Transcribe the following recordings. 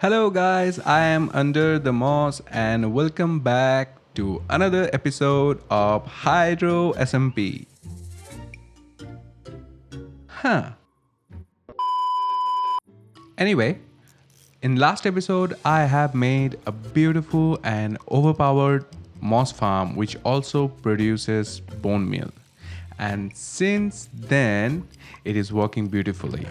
Hello guys, I am Under the Moss and welcome back to another episode of Hydro SMP. Huh. Anyway, in last episode I have made a beautiful and overpowered moss farm which also produces bone meal. And since then it is working beautifully.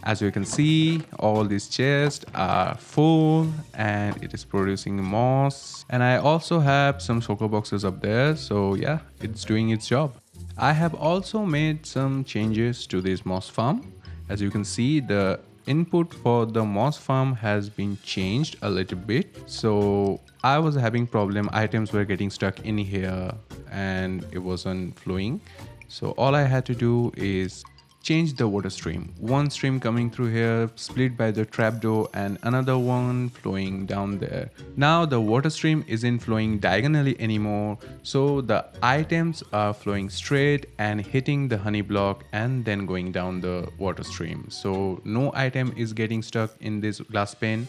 As you can see, all these chests are full and it is producing moss. And I also have some shulker boxes up there. So yeah, it's doing its job. I have also made some changes to this moss farm. As you can see, the input for the moss farm has been changed a little bit. So I was having problem, items were getting stuck in here and it wasn't flowing. So all I had to do is change the water stream. One stream coming through here, split by the trapdoor, and another one flowing down there. Now the water stream isn't flowing diagonally anymore, so the items are flowing straight and hitting the honey block and then going down the water stream. So no item is getting stuck in this glass pane.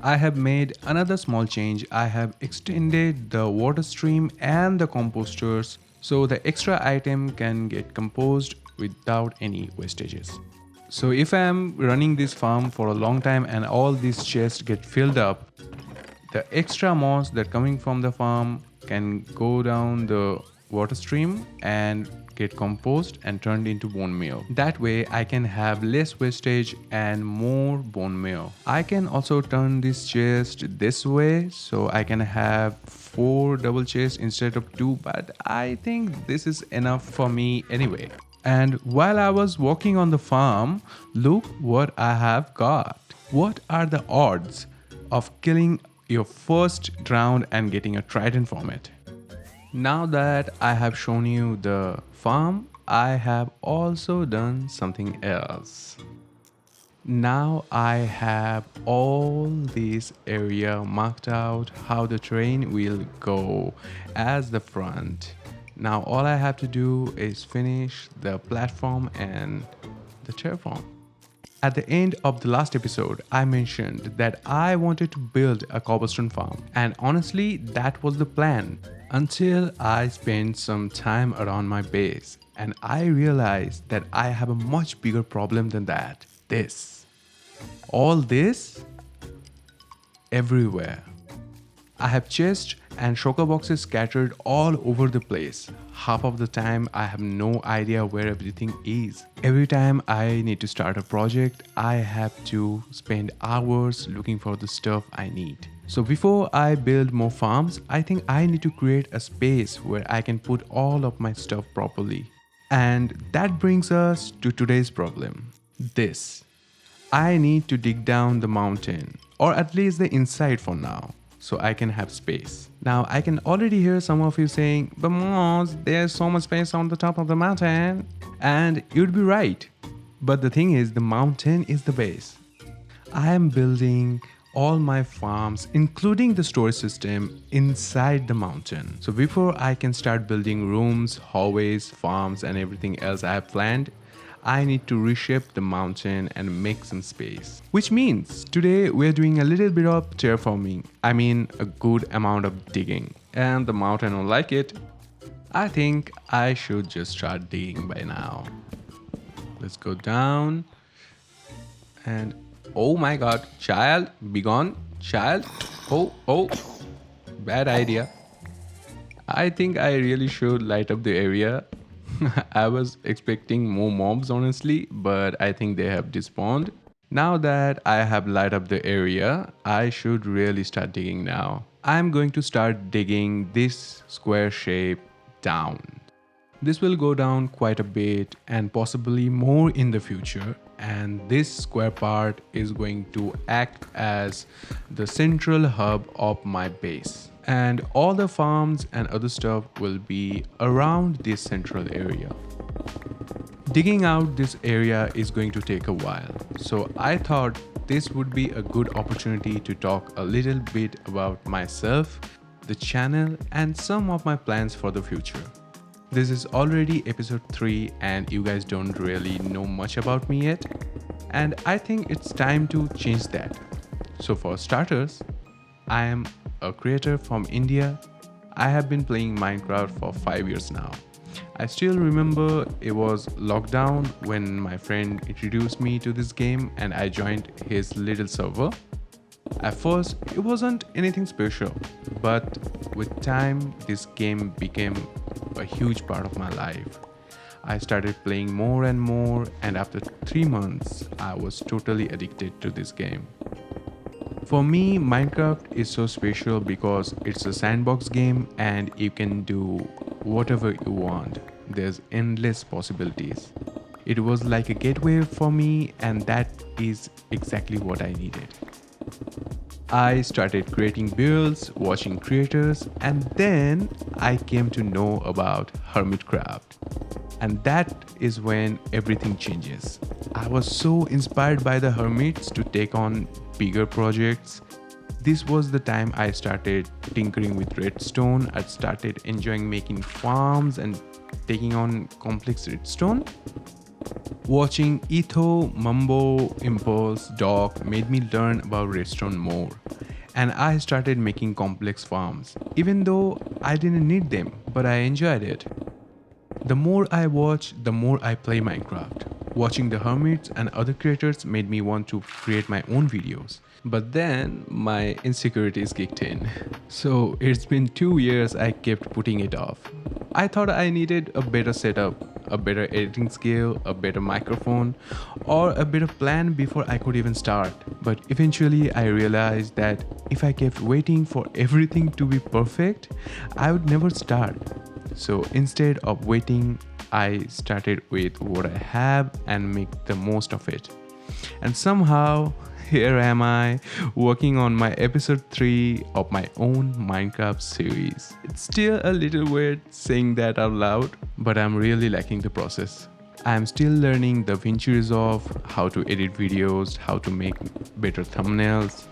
I have made another small change. I have extended the water stream and the composters so the extra item can get composed without any wastages. So if I am running this farm for a long time and all these chests get filled up, the extra moss that coming from the farm can go down the water stream and get composed and turned into bone meal. That way I can have less wastage and more bone meal. I can also turn this chest this way so I can have 4 double chests instead of 2, but I think this is enough for me anyway. And while I was walking on the farm, look what I have got. What are the odds of killing your first round and getting a trident from it? Now that I have shown you the farm, I have also done something else. Now I have all this area marked out how the train will go as the front. Now all I have to do is finish the platform and the terraform. At the end of the last episode, I mentioned that I wanted to build a cobblestone farm, and honestly that was the plan until I spent some time around my base and I realized that I have a much bigger problem than that. All this everywhere. I have chests and shulker boxes scattered all over the place. Half of the time I have no idea where everything is. Every time I need to start a project, I have to spend hours looking for the stuff I need. So before I build more farms, I think I need to create a space where I can put all of my stuff properly. And that brings us to today's problem. I need to dig down the mountain, or at least the inside for now, so I can have space. Now I can already hear some of you saying, but Moss, there's so much space on the top of the mountain. And you'd be right. But the thing is, the mountain is the base. I am building all my farms, including the storage system, inside the mountain. So before I can start building rooms, hallways, farms, and everything else I have planned, I need to reshape the mountain and make some space. Which means today we're doing a little bit of terraforming. I mean a good amount of digging. And the mountain will like it. I think I should just start digging by now. Let's go down. And oh my god, child, be gone, child. Oh, bad idea. I think I really should light up the area. I was expecting more mobs honestly, but I think they have despawned. Now that I have light up the area, I should really start digging now. I'm going to start digging this square shape down. This will go down quite a bit and possibly more in the future, and this square part is going to act as the central hub of my base. And all the farms and other stuff will be around this central area. Digging out this area is going to take a while, so I thought this would be a good opportunity to talk a little bit about myself, the channel, and some of my plans for the future. This is already episode 3 and you guys don't really know much about me yet, and I think it's time to change that. So, for starters, I am a creator from India. I have been playing Minecraft for 5 years now. I still remember it was lockdown when my friend introduced me to this game and I joined his little server. At first, it wasn't anything special, but with time, this game became a huge part of my life. I started playing more and more, and after 3 months, I was totally addicted to this game. For me, Minecraft is so special because it's a sandbox game and you can do whatever you want. There's endless possibilities. It was like a gateway for me, and that is exactly what I needed. I started creating builds, watching creators, and then I came to know about Hermitcraft. And that is when everything changes. I was so inspired by the hermits to take on bigger projects. This was the time I started tinkering with redstone. I started enjoying making farms and taking on complex redstone. Watching Etho, Mumbo, Impulse, Doc made me learn about redstone more. And I started making complex farms, even though I didn't need them, but I enjoyed it. The more I watch, the more I play Minecraft. Watching the hermits and other creators made me want to create my own videos. But then my insecurities kicked in. So it's been 2 years I kept putting it off. I thought I needed a better setup, a better editing skill, a better microphone, or a better plan before I could even start. But eventually I realized that if I kept waiting for everything to be perfect, I would never start. So instead of waiting, I started with what I have and make the most of it. And somehow, here am I, working on my episode 3 of my own Minecraft series. It's still a little weird saying that out loud, but I'm really liking the process. I'm still learning the DaVinci Resolve, how to edit videos, how to make better thumbnails.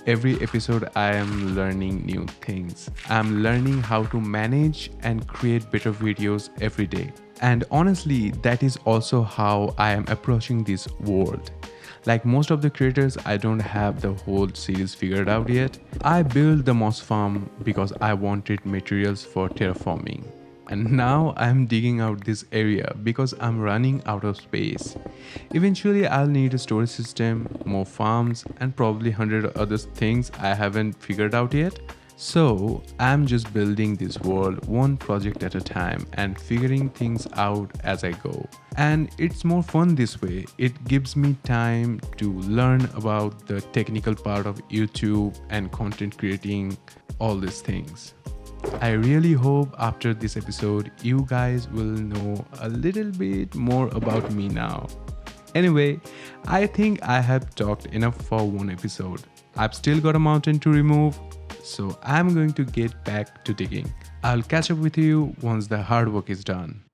Every episode, I am learning new things. I'm learning how to manage and create better videos every day. And honestly, that is also how I am approaching this world. Like most of the creators, I don't have the whole series figured out yet. I built the moss farm because I wanted materials for terraforming. And now I'm digging out this area because I'm running out of space. Eventually I'll need a storage system, more farms, and probably 100 other things I haven't figured out yet. So I'm just building this world one project at a time and figuring things out as I go. And it's more fun this way. It gives me time to learn about the technical part of YouTube and content creating, all these things. I really hope after this episode you guys will know a little bit more about me now. Anyway, I think I have talked enough for one episode. I've still got a mountain to remove, so I'm going to get back to digging. I'll catch up with you once the hard work is done.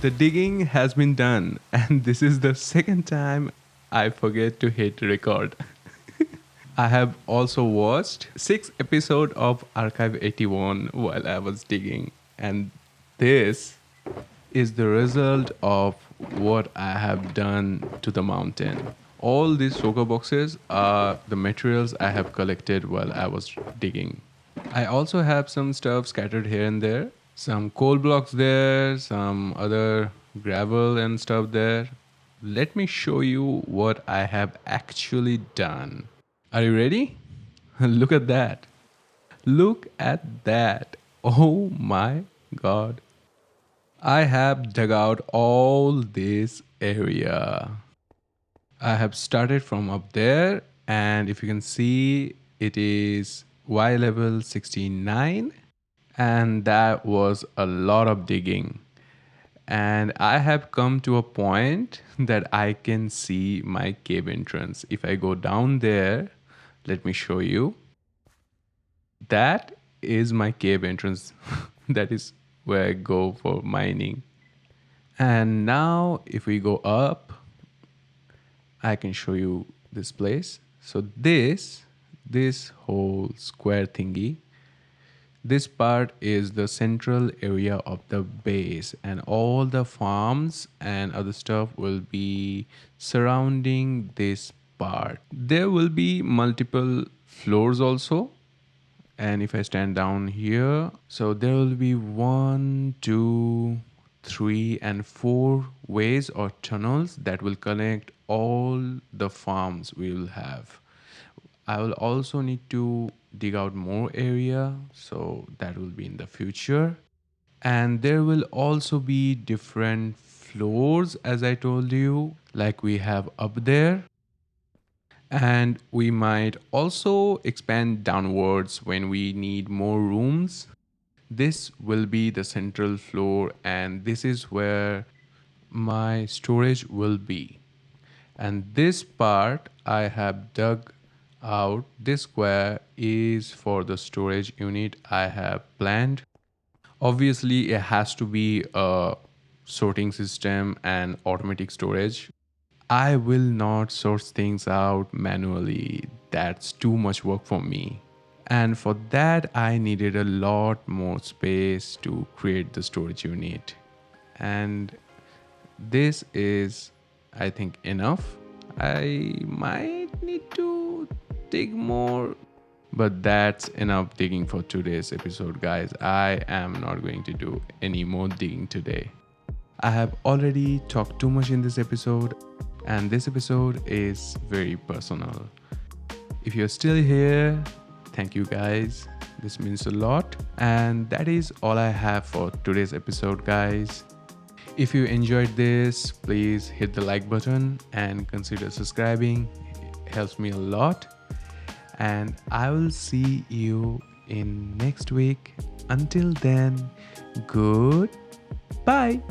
The digging has been done, and this is the second time I forget to hit record. I have also watched 6 episodes of Archive 81 while I was digging, and this is the result of what I have done to the mountain. All these shulker boxes are the materials I have collected while I was digging. I also have some stuff scattered here and there. Some coal blocks there, some other gravel and stuff there. Let me show you what I have actually done. Are you ready? Look at that. Look at that. Oh my god. I have dug out all this area. I have started from up there, and if you can see, it is Y level 69, and that was a lot of digging. And I have come to a point that I can see my cave entrance. If I go down there, let me show you. That is my cave entrance. That is where I go for mining. And now, if we go up, I can show you this place. So this whole square thingy, this part is the central area of the base, and all the farms and other stuff will be surrounding this part. There will be multiple floors also. And if I stand down here, so there will be 1, 2, 3, and 4 ways or tunnels that will connect all the farms we will have. I will also need to dig out more area, so that will be in the future. And there will also be different floors, as I told you, like we have up there. And we might also expand downwards when we need more rooms. This will be the central floor, and this is where my storage will be. And this part I have dug out. This square is for the storage unit I have planned. Obviously, it has to be a sorting system and automatic storage. I will not source things out manually. That's too much work for me. And for that, I needed a lot more space to create the storage unit. And this is, I think, enough. I might need to dig more, but that's enough digging for today's episode, guys. I am not going to do any more digging today. I have already talked too much in this episode, and this episode is very personal. If you're still here, thank you guys. This means a lot. And that is all I have for today's episode, guys. If you enjoyed this, please hit the like button and consider subscribing. It helps me a lot. And I will see you in next week. Until then, goodbye.